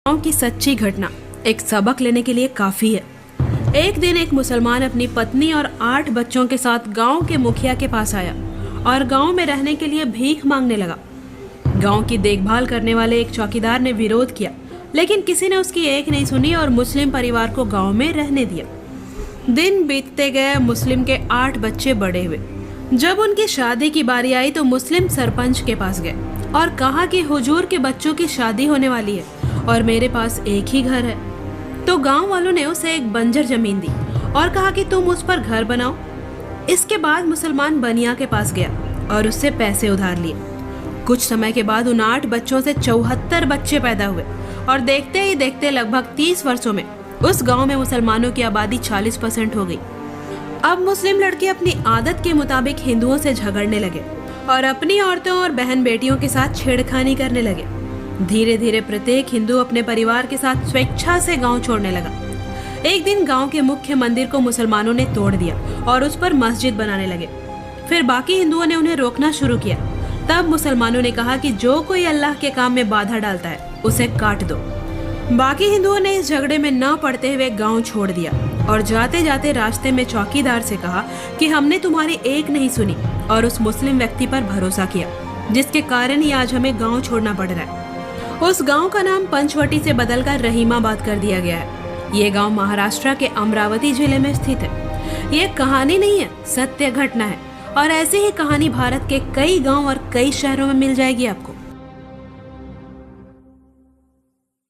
गांव की सच्ची घटना एक सबक लेने के लिए काफी है। एक दिन एक मुसलमान अपनी पत्नी और 8 बच्चों के साथ गांव के मुखिया के पास आया और गांव में रहने के लिए भीख मांगने लगा। गांव की देखभाल करने वाले एक चौकीदार ने विरोध किया, लेकिन किसी ने उसकी एक नहीं सुनी और मुस्लिम परिवार को गांव में रहने दिया। दिन बीतते गए, मुस्लिम के 8 बच्चे बड़े हुए। जब उनकी शादी की बारी आई तो मुस्लिम सरपंच के पास गए और कहा कि हुजूर के बच्चों की शादी होने वाली है और मेरे पास एक ही घर है। तो गांव वालों ने उसे एक बंजर जमीन दी और कहा कि तुम उस पर घर बनाओ। इसके बाद मुसलमान बनिया के पास गया और उससे पैसे उधार लिए। कुछ समय के बाद उन 8 बच्चों से 74 बच्चे पैदा हुए और देखते ही देखते लगभग 30 वर्षों में उस गांव में मुसलमानों की आबादी 40% हो गई। अब मुस्लिम लड़के अपनी आदत के मुताबिक हिंदुओं से झगड़ने लगे और अपनी औरतों और बहन बेटियों के साथ छेड़खानी करने लगे। धीरे धीरे प्रत्येक हिंदू अपने परिवार के साथ स्वेच्छा से गांव छोड़ने लगा। एक दिन गांव के मुख्य मंदिर को मुसलमानों ने तोड़ दिया और उस पर मस्जिद बनाने लगे। फिर बाकी हिंदुओं ने उन्हें रोकना शुरू किया। तब मुसलमानों ने कहा कि जो कोई अल्लाह के काम में बाधा डालता है उसे काट दो। बाकी हिंदुओं ने इस झगड़े में न पड़ते हुए गांव छोड़ दिया और जाते जाते रास्ते में चौकीदार से कहा कि हमने तुम्हारी एक नहीं सुनी और उस मुस्लिम व्यक्ति पर भरोसा किया, जिसके कारण ही आज हमें गांव छोड़ना पड़ रहा है। उस गांव का नाम पंचवटी से बदलकर रहीमाबाद कर दिया गया है। ये गांव महाराष्ट्र के अमरावती जिले में स्थित है। ये कहानी नहीं है, सत्य घटना है और ऐसी ही कहानी भारत के कई गांव और कई शहरों में मिल जाएगी आपको।